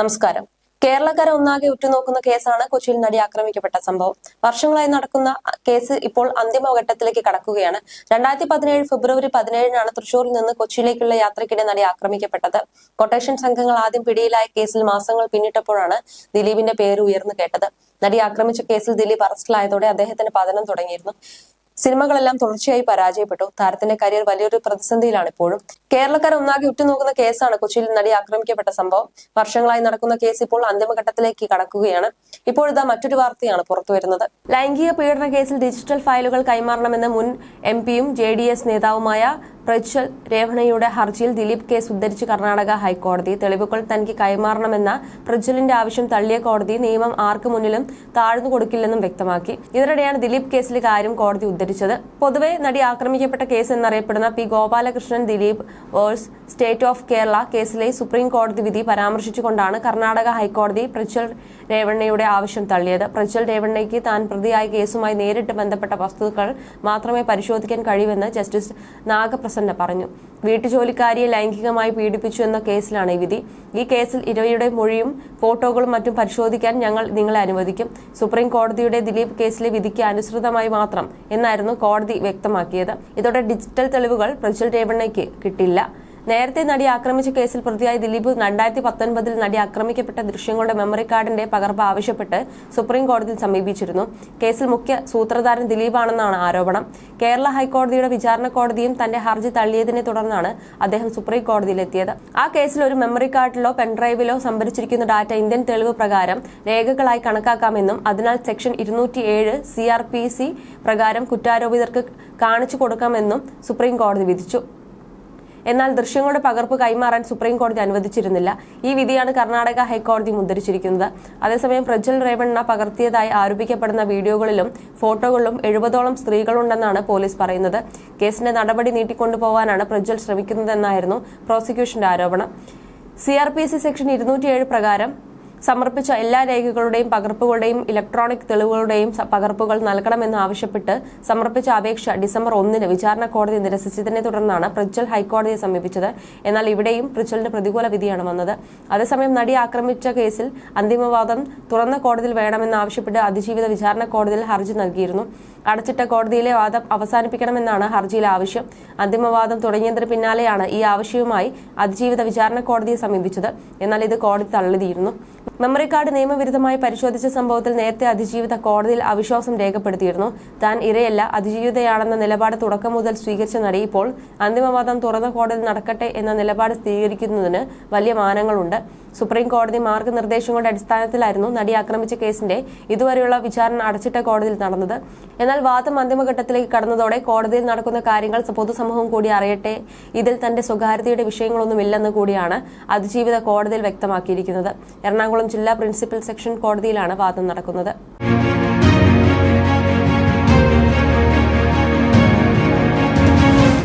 നമസ്കാരം. കേരളക്കര ഒന്നാകെ ഉറ്റുനോക്കുന്ന കേസാണ് കൊച്ചിയിൽ നടി ആക്രമിക്കപ്പെട്ട സംഭവം. വർഷങ്ങളായി നടക്കുന്ന കേസ് ഇപ്പോൾ അന്തിമഘട്ടത്തിലേക്ക് കടക്കുകയാണ്. 2017 ഫെബ്രുവരി 17-നാണ് തൃശൂരിൽ നിന്ന് കൊച്ചിയിലേക്കുള്ള യാത്രയ്ക്കിടെ നടി ആക്രമിക്കപ്പെട്ടത്. കൊട്ടേഷൻ സംഘങ്ങൾ ആദ്യം പിടിയിലായ കേസിൽ മാസങ്ങൾ പിന്നിട്ടപ്പോഴാണ് ദിലീപിന്റെ പേര് ഉയർന്നു കേട്ടത്. നടി ആക്രമിച്ച കേസിൽ ദിലീപ് അറസ്റ്റിലായതോടെ അദ്ദേഹത്തിന് പതനം തുടങ്ങിയിരുന്നു. സിനിമകളെല്ലാം തുടർച്ചയായി പരാജയപ്പെട്ടു. താരത്തിന്റെ കരിയർ വലിയൊരു പ്രതിസന്ധിയിലാണ് ഇപ്പോഴും. കേരളക്കര ഒന്നാകെ ഉറ്റുനോക്കുന്ന കേസാണ് കൊച്ചിയിൽ നടി ആക്രമിക്കപ്പെട്ട സംഭവം. വർഷങ്ങളായി നടക്കുന്ന കേസ് ഇപ്പോൾ അന്തിമഘട്ടത്തിലേക്ക് കടക്കുകയാണ്. ഇപ്പോഴിതാ മറ്റൊരു വാർത്തയാണ് പുറത്തുവരുന്നത്. ലൈംഗിക പീഡന കേസിൽ ഡിജിറ്റൽ ഫയലുകൾ കൈമാറണമെന്ന് മുൻ എംപിയും JDS നേതാവുമായ പ്രജ്വൽ രേവണ്ണയുടെ ഹർജിയിൽ ദിലീപ് കേസ് ഉദ്ധരിച്ച് കർണാടക ഹൈക്കോടതി. തെളിവുകൾ തനിക്ക് കൈമാറണമെന്ന പ്രജ്വലിന്റെ ആവശ്യം തള്ളിയ കോടതി നിയമം ആർക്കു മുന്നിലും താഴ്ന്നു കൊടുക്കില്ലെന്നും വ്യക്തമാക്കി. ഇതിനിടെയാണ് ദിലീപ് കേസിലെ കാര്യം കോടതി ഉദ്ധരിച്ചത്. പൊതുവെ നടി ആക്രമിക്കപ്പെട്ട കേസ് എന്നറിയപ്പെടുന്ന P. Gopalakrishnan Dileep versus state of Kerala കേസിലെ സുപ്രീം കോടതി വിധി പരാമർശിച്ചുകൊണ്ടാണ് കർണാടക ഹൈക്കോടതി പ്രജ്വൽ രേവണ്ണയുടെ ആവശ്യം തള്ളിയത്. പ്രജ്വൽ രേവണ്ണയ്ക്ക് താൻ പ്രതിയായ കേസുമായി നേരിട്ട് ബന്ധപ്പെട്ട വസ്തുക്കൾ മാത്രമേ പരിശോധിക്കാൻ കഴിയൂവെന്ന് ജസ്റ്റിസ് നാഗപ്രസന്ന പറഞ്ഞു. വീട്ടുജോലിക്കാരിയെ ലൈംഗികമായി പീഡിപ്പിച്ചു എന്ന കേസിലാണ് ഈ വിധി. ഈ കേസിൽ ഇരയുടെ മൊഴിയും ഫോട്ടോകളും മറ്റും പരിശോധിക്കാൻ ഞങ്ങൾ നിങ്ങളെ അനുവദിക്കും. സുപ്രീം കോടതിയുടെ ദിലീപ് കേസിലെ വിധിക്ക് അനുസൃതമായി മാത്രം എന്നായിരുന്നു കോടതി വ്യക്തമാക്കിയത്. ഇതോടെ ഡിജിറ്റൽ തെളിവുകൾ പ്രജ്വൽ രേവണ്ണയ്ക്ക് കിട്ടില്ല. നേരത്തെ നടി ആക്രമിച്ച കേസിൽ പ്രതിയായ ദിലീപ് 2019-ൽ നടി ആക്രമിക്കപ്പെട്ട ദൃശ്യങ്ങളുടെ മെമ്മറി കാർഡിന്റെ പകർപ്പ് ആവശ്യപ്പെട്ട് സുപ്രീം കോടതിയിൽ സമീപിച്ചിരുന്നു. കേസിൽ മുഖ്യ സൂത്രധാരൻ ദിലീപാണെന്നാണ് ആരോപണം. കേരള ഹൈക്കോടതിയുടെ വിചാരണ കോടതിയും തന്റെ ഹർജി തള്ളിയതിനെ തുടർന്നാണ് അദ്ദേഹം സുപ്രീം കോടതിയിലെത്തിയത്. ആ കേസിൽ ഒരു മെമ്മറി കാർഡിലോ പെൻഡ്രൈവിലോ സംഭരിച്ചിരിക്കുന്ന ഡാറ്റ ഇന്ത്യൻ തെളിവ് പ്രകാരം രേഖകളായി കണക്കാക്കാമെന്നും അതിനാൽ സെക്ഷൻ 207 CRPC പ്രകാരം കുറ്റാരോപിതർക്ക് കാണിച്ചു കൊടുക്കാമെന്നും സുപ്രീം കോടതി വിധിച്ചു. എന്നാൽ ദൃശ്യങ്ങളുടെ പകർപ്പ് കൈമാറാൻ സുപ്രീം കോടതി അനുവദിച്ചിരുന്നില്ല. ഈ വിധിയാണ് കർണാടക ഹൈക്കോടതി ഉദ്ധരിച്ചിരിക്കുന്നത്. അതേസമയം പ്രജ്വൽ രേവണ്ണ പകർത്തിയതായി ആരോപിക്കപ്പെടുന്ന വീഡിയോകളിലും ഫോട്ടോകളിലും 70ഓളം സ്ത്രീകളുണ്ടെന്നാണ് പോലീസ് പറയുന്നത്. കേസിന്റെ നടപടി നീട്ടിക്കൊണ്ടുപോകാനാണ് പ്രജ്വൽ ശ്രമിക്കുന്നതെന്നായിരുന്നു പ്രോസിക്യൂഷന്റെ ആരോപണം. CRPC സെക്ഷൻ 207 പ്രകാരം സമർപ്പിച്ച എല്ലാ രേഖകളുടെയും പകർപ്പുകളുടെയും ഇലക്ട്രോണിക് തെളിവുകളുടെയും പകർപ്പുകൾ നൽകണമെന്ന് ആവശ്യപ്പെട്ട് സമർപ്പിച്ച അപേക്ഷ ഡിസംബർ 1-ന് വിചാരണ കോടതി നിരസിച്ചതിനെ തുടർന്നാണ് പ്രജ്വൽ ഹൈക്കോടതിയെ സമീപിച്ചത്. എന്നാൽ ഇവിടെയും പ്രജ്വലിന് പ്രതികൂല വിധിയാണ് വന്നത്. അതേസമയം നടി ആക്രമിച്ച കേസിൽ അന്തിമവാദം തുറന്ന കോടതിയിൽ വേണമെന്ന് ആവശ്യപ്പെട്ട് അതിജീവിത വിചാരണ കോടതിയിൽ ഹർജി നൽകിയിരുന്നു. അടച്ചിട്ട കോടതിയിലെ വാദം അവസാനിപ്പിക്കണമെന്നാണ് ഹർജിയിലെ ആവശ്യം. അന്തിമവാദം തുടങ്ങിയതിന് പിന്നാലെയാണ് ഈ ആവശ്യവുമായി അതിജീവിത വിചാരണ കോടതിയെ സമീപിച്ചത്. എന്നാൽ ഇത് കോടതി തള്ളിയിരുന്നു. മെമ്മറി കാർഡ് നിയമവിരുദ്ധമായി പരിശോധിച്ച സംഭവത്തിൽ നേരത്തെ അതിജീവിത കോടതിയിൽ അവിശ്വാസം രേഖപ്പെടുത്തിയിരുന്നു. താൻ ഇരയല്ല അതിജീവിതയാണെന്ന നിലപാട് തുടക്കം മുതൽ സ്വീകരിച്ച നടി ഇപ്പോൾ അന്തിമവാദം തുറന്ന കോടതി നടക്കട്ടെ എന്ന നിലപാട് സ്ഥിരീകരിക്കുന്നതിന് വലിയ മാനങ്ങളുണ്ട്. സുപ്രീം കോടതി മാർഗനിർദ്ദേശങ്ങളുടെ അടിസ്ഥാനത്തിലായിരുന്നു നടി ആക്രമിച്ച കേസിന്റെ ഇതുവരെയുള്ള വിചാരണ അടച്ചിട്ട കോടതിയിൽ നടന്നത്. എന്നാൽ വാദം അന്തിമഘട്ടത്തിലേക്ക് കടന്നതോടെ കോടതിയിൽ നടക്കുന്ന കാര്യങ്ങൾ പൊതുസമൂഹം കൂടി അറിയട്ടെ, ഇതിൽ തന്റെ സ്വകാര്യതയുടെ വിഷയങ്ങളൊന്നുമില്ലെന്ന് കൂടിയാണ് അതിജീവിത കോടതിയിൽ വ്യക്തമാക്കിയിരിക്കുന്നത്. എറണാകുളം ജില്ലാ പ്രിൻസിപ്പൽ സെഷൻ കോടതിയിലാണ് വാദം നടക്കുന്നത്.